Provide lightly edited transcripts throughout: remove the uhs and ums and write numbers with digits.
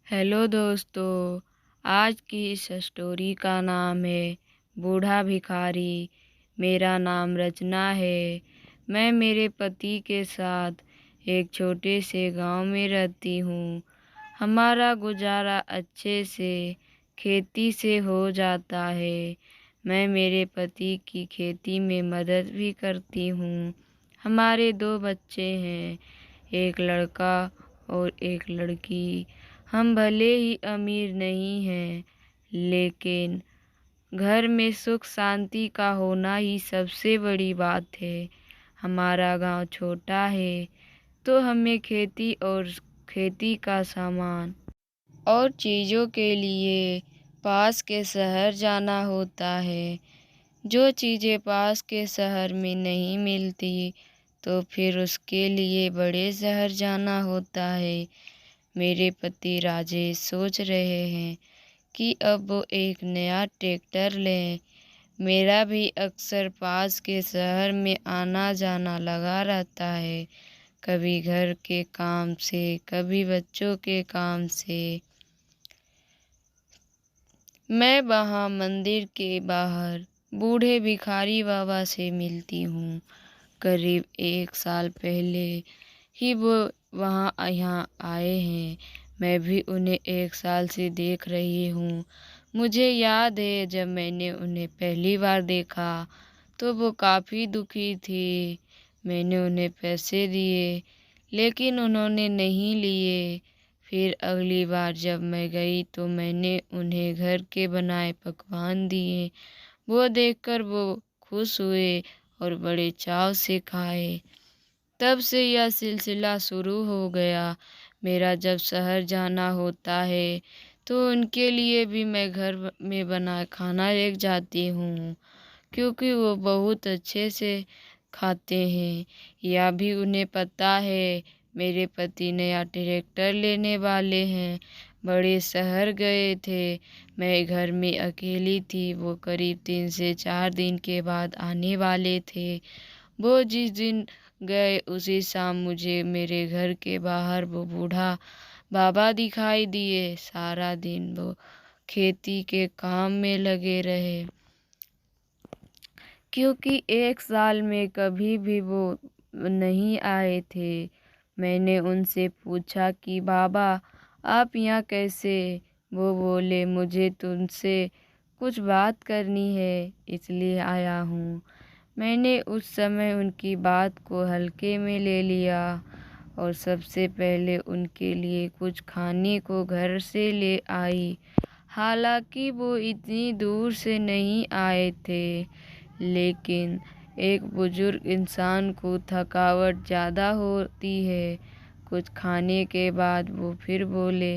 Hello दोस्तों। आज की इस स्टोरी का नाम है बूढ़ा भिखारी। मेरा नाम रचना है। मैं मेरे पति के साथ एक छोटे से गांव में रहती हूँ। हमारा गुजारा अच्छे से खेती से हो जाता है। मैं मेरे पति की खेती में मदद भी करती हूँ। हमारे दो बच्चे हैं, एक लड़का और एक लड़की। हम भले ही अमीर नहीं हैं, लेकिन घर में सुख शांति का होना ही सबसे बड़ी बात है। हमारा गांव छोटा है, तो हमें खेती और खेती का सामान और चीज़ों के लिए पास के शहर जाना होता है। जो चीज़ें पास के शहर में नहीं मिलती, तो फिर उसके लिए बड़े शहर जाना होता है। मेरे पति राजेश सोच रहे हैं कि अब वो एक नया ट्रैक्टर लें। मेरा भी अक्सर पास के शहर में आना जाना लगा रहता है, कभी घर के काम से, कभी बच्चों के काम से। मैं वहाँ मंदिर के बाहर बूढ़े भिखारी बाबा से मिलती हूँ। करीब 1 साल पहले ही वो यहाँ आए हैं। मैं भी उन्हें 1 साल से देख रही हूँ। मुझे याद है, जब मैंने उन्हें पहली बार देखा तो वो काफ़ी दुखी थी। मैंने उन्हें पैसे दिए, लेकिन उन्होंने नहीं लिए। फिर अगली बार जब मैं गई तो मैंने उन्हें घर के बनाए पकवान दिए। वो देखकर वो खुश हुए और बड़े चाव से खाए। तब से यह सिलसिला शुरू हो गया। मेरा जब शहर जाना होता है, तो उनके लिए भी मैं घर में बना खाना लेकर जाती हूँ, क्योंकि वो बहुत अच्छे से खाते हैं। यह भी उन्हें पता है, मेरे पति नया ट्रैक्टर लेने वाले हैं। बड़े शहर गए थे, मैं घर में अकेली थी। वो करीब 3 से 4 दिन के बाद आने वाले थे। वो जिस दिन गए उसी शाम मुझे मेरे घर के बाहर वो बूढ़ा बाबा दिखाई दिए। सारा दिन वो खेती के काम में लगे रहे, क्योंकि 1 साल में कभी भी वो नहीं आए थे। मैंने उनसे पूछा कि बाबा, आप यहाँ कैसे? वो बोले, मुझे तुमसे कुछ बात करनी है, इसलिए आया हूँ। मैंने उस समय उनकी बात को हल्के में ले लिया और सबसे पहले उनके लिए कुछ खाने को घर से ले आई। हालांकि वो इतनी दूर से नहीं आए थे, लेकिन एक बुजुर्ग इंसान को थकावट ज़्यादा होती है। कुछ खाने के बाद वो फिर बोले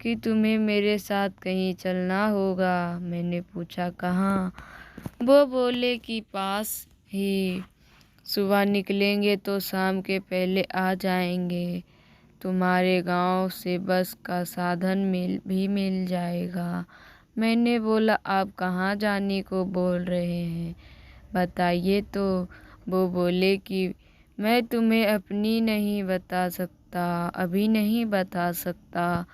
कि तुम्हें मेरे साथ कहीं चलना होगा। मैंने पूछा, कहाँ? वो बोले कि पास ही। सुबह निकलेंगे तो शाम के पहले आ जाएंगे। तुम्हारे गांव से बस का साधन मिल जाएगा। मैंने बोला, आप कहाँ जाने को बोल रहे हैं, बताइए तो। वो बोले कि मैं तुम्हें अभी नहीं बता सकता,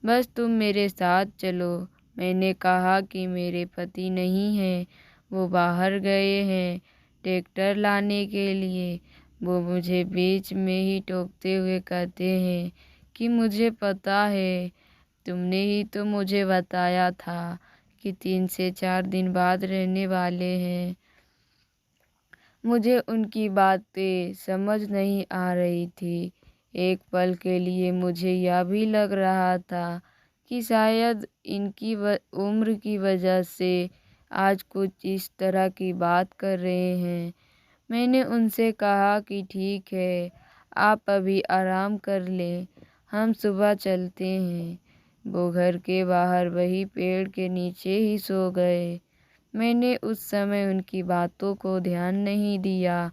बस तुम मेरे साथ चलो। मैंने कहा कि मेरे पति नहीं हैं, वो बाहर गए हैं ट्रैक्टर लाने के लिए। वो मुझे बीच में ही टोकते हुए कहते हैं कि मुझे पता है, तुमने ही तो मुझे बताया था कि 3 से 4 दिन बाद रहने वाले हैं। मुझे उनकी बातें समझ नहीं आ रही थी। एक पल के लिए मुझे यह भी लग रहा था कि शायद इनकी उम्र की वजह से आज कुछ इस तरह की बात कर रहे हैं। मैंने उनसे कहा कि ठीक है, आप अभी आराम कर लें, हम सुबह चलते हैं। वो घर के बाहर वही पेड़ के नीचे ही सो गए। मैंने उस समय उनकी बातों को ध्यान नहीं दिया।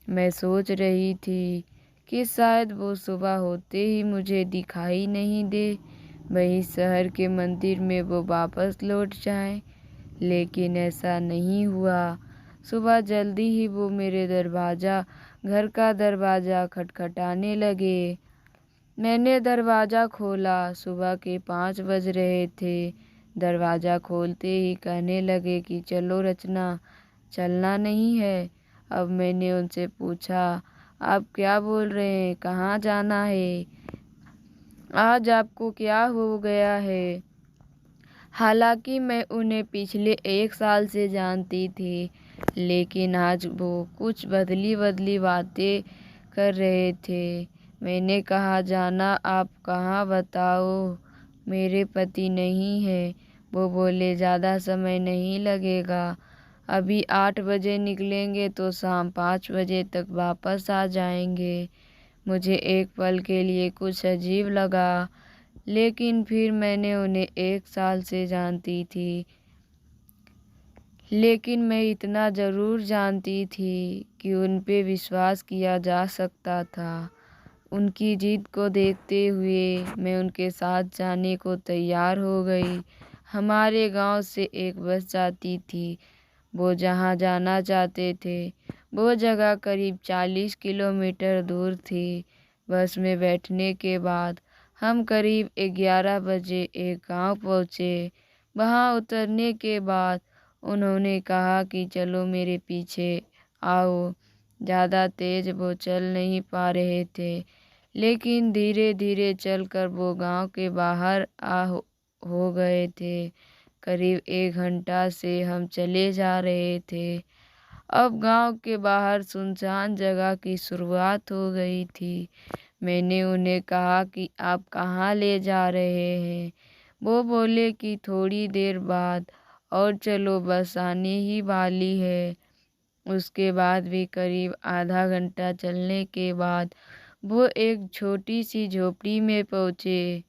मैं सोच रही थी कि शायद वो सुबह होते ही मुझे दिखाई नहीं दे, वही शहर के मंदिर में वो वापस लौट जाएं। लेकिन ऐसा नहीं हुआ। सुबह जल्दी ही वो मेरे घर का दरवाज़ा खटखटाने लगे। मैंने दरवाज़ा खोला। सुबह के 5 बज रहे थे। दरवाज़ा खोलते ही कहने लगे कि चलो रचना, चलना नहीं है। अब मैंने उनसे पूछा, आप क्या बोल रहे हैं, कहाँ जाना है? आज आपको क्या हो गया है? हालांकि मैं उन्हें पिछले 1 साल से जानती थी, लेकिन आज वो कुछ बदली बदली बातें कर रहे थे। मैंने कहा, जाना आप कहाँ बताओ, मेरे पति नहीं है। वो बोले, ज़्यादा समय नहीं लगेगा, अभी 8 बजे निकलेंगे तो शाम 5 बजे तक वापस आ जाएंगे। मुझे एक पल के लिए कुछ अजीब लगा, लेकिन फिर मैंने उन्हें 1 साल से जानती थी। लेकिन मैं इतना ज़रूर जानती थी कि उन पे विश्वास किया जा सकता था। उनकी जिद को देखते हुए मैं उनके साथ जाने को तैयार हो गई। हमारे गांव से एक बस जाती थी। वो जहाँ जाना चाहते थे, वो जगह करीब 40 किलोमीटर दूर थी। बस में बैठने के बाद हम करीब 11 बजे एक गांव पहुँचे। वहां उतरने के बाद उन्होंने कहा कि चलो मेरे पीछे आओ। ज़्यादा तेज वो चल नहीं पा रहे थे, लेकिन धीरे धीरे चलकर वो गांव के बाहर हो गए थे। करीब 1 घंटा से हम चले जा रहे थे। अब गांव के बाहर सुनसान जगह की शुरुआत हो गई थी। मैंने उन्हें कहा कि आप कहाँ ले जा रहे हैं? वो बोले कि थोड़ी देर बाद, और चलो बस आने ही वाली है। उसके बाद भी करीब आधा घंटा चलने के बाद वो एक छोटी सी झोपड़ी में पहुँचे।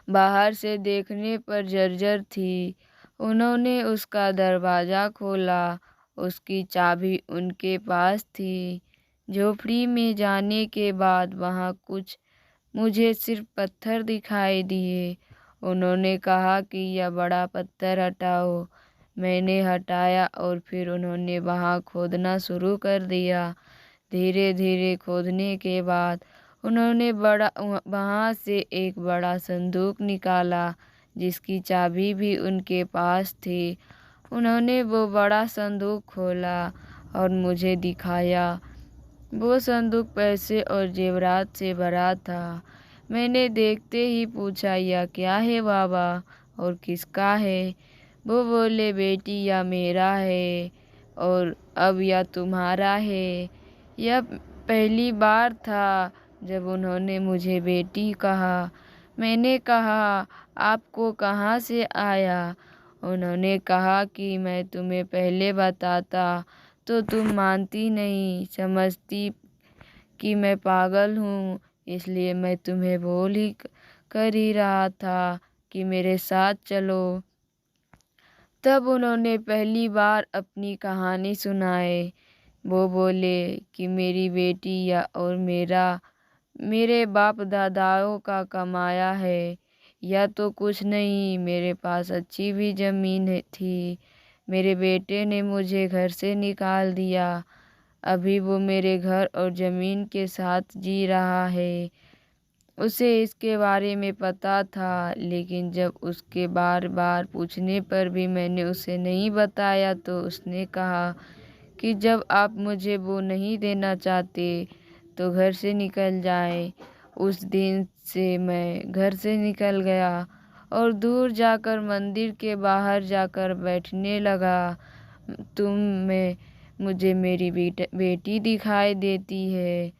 बाहर से देखने पर जर्जर थी। उन्होंने उसका दरवाज़ा खोला। उसकी चाबी उनके पास थी। झोपड़ी में जाने के बाद वहाँ कुछ मुझे सिर्फ पत्थर दिखाई दिए। उन्होंने कहा कि यह बड़ा पत्थर हटाओ। मैंने हटाया और फिर उन्होंने वहाँ खोदना शुरू कर दिया। धीरे धीरे खोदने के बाद उन्होंने वहाँ से एक बड़ा संदूक निकाला, जिसकी चाबी भी उनके पास थी। उन्होंने वो बड़ा संदूक खोला और मुझे दिखाया। वो संदूक पैसे और जेवरात से भरा था। मैंने देखते ही पूछा, यह क्या है बाबा, और किसका है? वो बोले, बेटी यह मेरा है और अब यह तुम्हारा है। यह पहली बार था जब उन्होंने मुझे बेटी कहा। मैंने कहा, आपको कहाँ से आया? उन्होंने कहा कि मैं तुम्हें पहले बताता तो तुम मानती नहीं, समझती कि मैं पागल हूँ, इसलिए मैं तुम्हें बोल ही कर ही रहा था कि मेरे साथ चलो। तब उन्होंने पहली बार अपनी कहानी सुनाए। वो बोले कि मेरी बेटी या और मेरे बाप दादाओं का कमाया है। या तो कुछ नहीं, मेरे पास अच्छी भी ज़मीन थी। मेरे बेटे ने मुझे घर से निकाल दिया। अभी वो मेरे घर और ज़मीन के साथ जी रहा है। उसे इसके बारे में पता था, लेकिन जब उसके बार बार पूछने पर भी मैंने उसे नहीं बताया तो उसने कहा कि जब आप मुझे वो नहीं देना चाहते तो घर से निकल जाएं। उस दिन से मैं घर से निकल गया और दूर जाकर मंदिर के बाहर जाकर बैठने लगा। तुम में मुझे मेरी बेटी दिखाई देती है।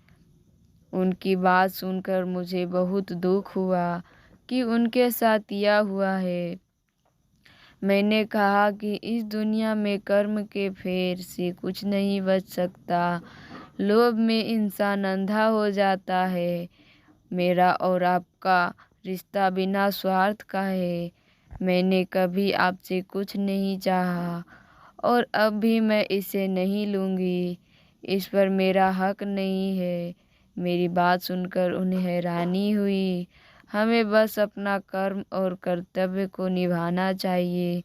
उनकी बात सुनकर मुझे बहुत दुख हुआ कि उनके साथ यह हुआ है। मैंने कहा कि इस दुनिया में कर्म के फेर से कुछ नहीं बच सकता। लोभ में इंसान अंधा हो जाता है। मेरा और आपका रिश्ता बिना स्वार्थ का है। मैंने कभी आपसे कुछ नहीं चाहा और अब भी मैं इसे नहीं लूँगी। इस पर मेरा हक नहीं है। मेरी बात सुनकर उन्हें हैरानी हुई। हमें बस अपना कर्म और कर्तव्य को निभाना चाहिए।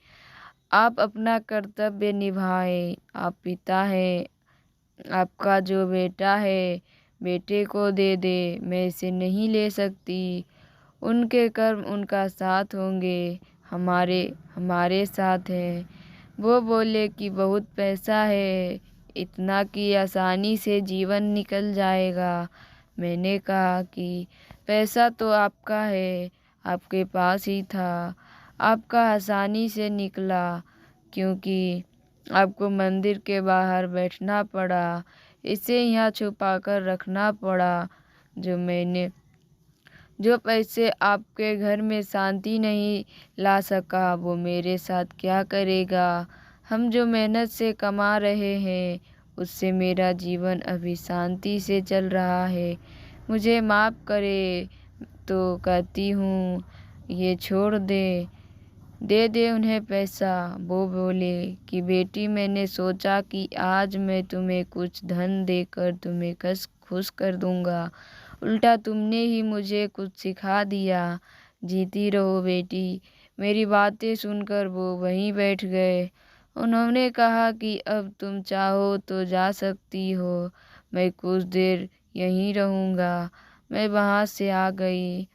आप अपना कर्तव्य निभाएं। आप पिता हैं, आपका जो बेटा है बेटे को दे दे, मैं इसे नहीं ले सकती। उनके कर्म उनका साथ होंगे, हमारे हमारे साथ हैं। वो बोले कि बहुत पैसा है, इतना कि आसानी से जीवन निकल जाएगा। मैंने कहा कि पैसा तो आपका है, आपके पास ही था, आपका आसानी से निकला, क्योंकि आपको मंदिर के बाहर बैठना पड़ा, इसे यहाँ छुपा कर रखना पड़ा। जो पैसे आपके घर में शांति नहीं ला सका, वो मेरे साथ क्या करेगा। हम जो मेहनत से कमा रहे हैं, उससे मेरा जीवन अभी शांति से चल रहा है। मुझे माफ़ करे तो कहती हूँ, ये छोड़ दे दे उन्हें पैसा। वो बोले कि बेटी, मैंने सोचा कि आज मैं तुम्हें कुछ धन देकर तुम्हें खुश कर दूंगा, उल्टा तुमने ही मुझे कुछ सिखा दिया। जीती रहो बेटी। मेरी बातें सुनकर वो वहीं बैठ गए। उन्होंने कहा कि अब तुम चाहो तो जा सकती हो, मैं कुछ देर यहीं रहूँगा। मैं वहाँ से आ गई।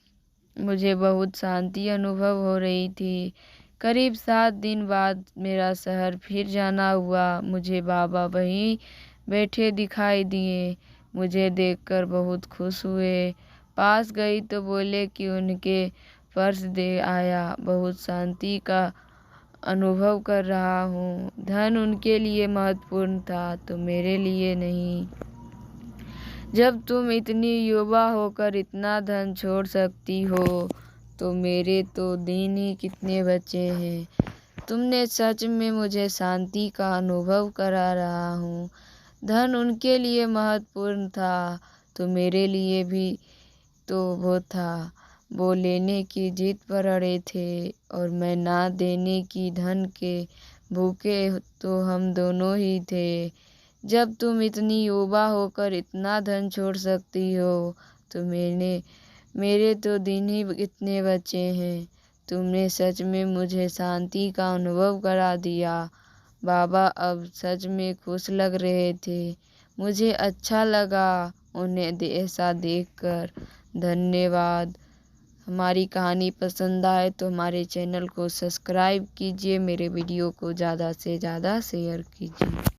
मुझे बहुत शांति अनुभव हो रही थी। करीब 7 दिन बाद मेरा शहर फिर जाना हुआ। मुझे बाबा वहीं बैठे दिखाई दिए। मुझे देखकर बहुत खुश हुए। पास गई तो बोले कि उनके पर्स दे आया। बहुत शांति का अनुभव कर रहा हूँ। धन उनके लिए महत्वपूर्ण था, तो मेरे लिए नहीं। जब तुम इतनी युवा होकर इतना धन छोड़ सकती हो, तो मेरे तो दिन ही कितने बचे हैं। तुमने सच में मुझे शांति का अनुभव करा रहा हूँ। धन उनके लिए महत्वपूर्ण था, तो मेरे लिए भी तो वो था। वो लेने की जिद पर अड़े थे और मैं ना देने की धन के भूखे तो हम दोनों ही थे। जब तुम इतनी युवा होकर इतना धन छोड़ सकती हो, तो मेरे तो दिन ही कितने बचे हैं। तुमने सच में मुझे शांति का अनुभव करा दिया। बाबा अब सच में खुश लग रहे थे। मुझे अच्छा लगा उन्हें ऐसा देखकर। धन्यवाद। हमारी कहानी पसंद आए तो हमारे चैनल को सब्सक्राइब कीजिए, मेरे वीडियो को ज़्यादा से ज़्यादा शेयर कीजिए।